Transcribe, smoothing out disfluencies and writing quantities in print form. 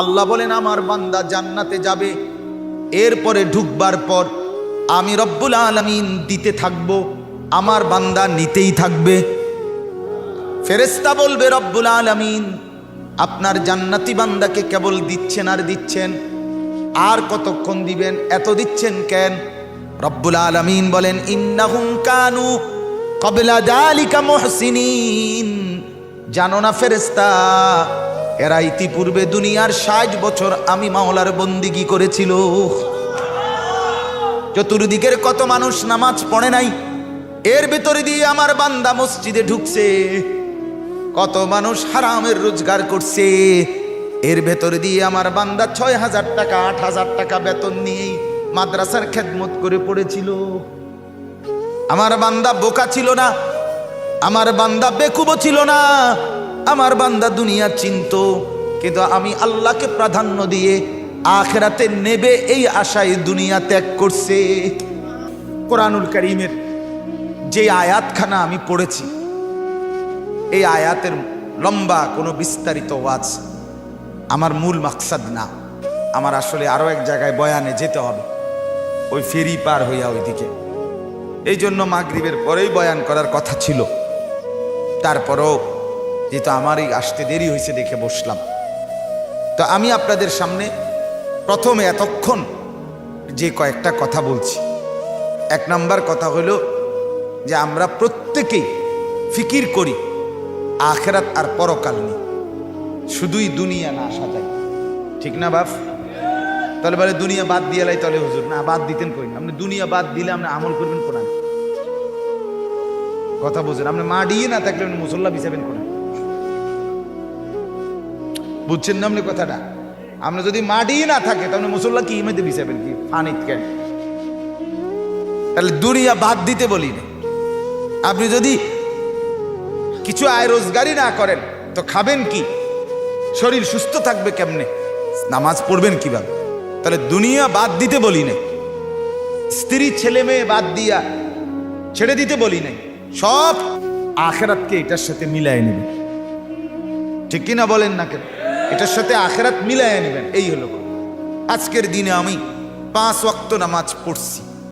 আল্লাহ বলেন আমার বান্দা জান্নাতে যাবে, এরপরে ঢুকবার পর আমি রব্বুল আলামিন দিতে থাকব, আমার বান্দা নিতেই থাকবে। ফেরেশতা বলবে রব্বুল আলামিন আপনার জান্নাতি বান্দাকে কেবল দিচ্ছেন আর দিচ্ছেন, আর কতক্ষণ দিবেন, এত দিচ্ছেন কেন? রব্বুল আলামিন বলেন ইন্নাহুম কানু ক্বাবলা যালিকা মুহসিনিন। জানো না ফেরেশতা, এরা ইতিপূর্বে দুনিয়ার 60 বছর আমি মাওলার বন্দিগি করেছিল। চতুর্দিকের কত মানুষ নামাজ পড়ে নাই, এর ভেতরে দিয়ে আমার বান্দা মসজিদে ঢুকছে। কত মানুষ হারামের রোজগার করছে, এর ভেতরে দিয়ে আমার বান্দা 6000 টাকা 8000 টাকা বেতন নিয়ে মাদ্রাসার খেদমত করে পড়েছিল। আমার বান্দা বোকা ছিল না, আমার বান্দা বেকুবও ছিল না, আমার বান্দা দুনিয়া চিনত, কিন্তু আমি আল্লাহকে প্রাধান্য দিয়ে আখিরাতে নেবে এই আশায় দুনিয়া ত্যাগ করছে। কোরআনুল কারীমের যে আয়াতখানা আমি পড়েছি, এই আয়াতের লম্বা কোনো বিস্তারিত ওয়াজ আমার মূল মাকসাদ না। আমার আসলে আরো এক জায়গায় বয়ানে যেতে হবে, ওই ফেরি পার হইয়া ওইদিকে। এই জন্য মাগরিবের পরেই বয়ান করার কথা ছিল, তারপরও যেহেতু আমারই আসতে দেরি হয়েছে দেখে বসলাম। তো আমি আপনাদের সামনে প্রথমে এতক্ষণ যে কয়েকটা কথা বলছি, 1 নাম্বার কথা হলো যে আমরা প্রত্যেকেই ফিকির করি আখিরাত আর পরকাল নিয়ে, শুধুই দুনিয়া না সাজাই, ঠিক না বাপ? তাহলে বলে দুনিয়া বাদ দিয়ে লাই, তাহলে হুজুর না বাদ দিতেন কই না, আপনি দুনিয়া বাদ দিলে আপনি আমল করবেন কোরআন, কথা বুঝেন? আপনি মা দিয়ে না থাকলে আপনি মুসল্লা বিছাবেন কোরআন, বুঝছেন না আপনি কথাটা? আপনি যদি মাটি না থাকে তাহলে মুসল্লা কি ইমেতে বিছাবেন কি ফানিত কেন? তাহলে দুনিয়া বাদ দিতে বলি না। আপনি যদি কিছু আয় রোজগারই না করেন তো খাবেন কি? শরীর সুস্থ থাকবে কেমনে? নামাজ পড়বেন কিভাবে? তাহলে দুনিয়া বাদ দিতে বলি নাই, স্ত্রী ছেলে মেয়ে বাদ দিয়া ছেড়ে দিতে বলি নাই, সব আখিরাতকে এটার সাথে মিলাই নেবেন, ঠিক কিনা বলেন না কেন? এটার সাথে আখিরাত মিলাই নেবেন। এই হলো আজকের দিনে আমি 5 ওয়াক্ত নামাজ পড়ছি,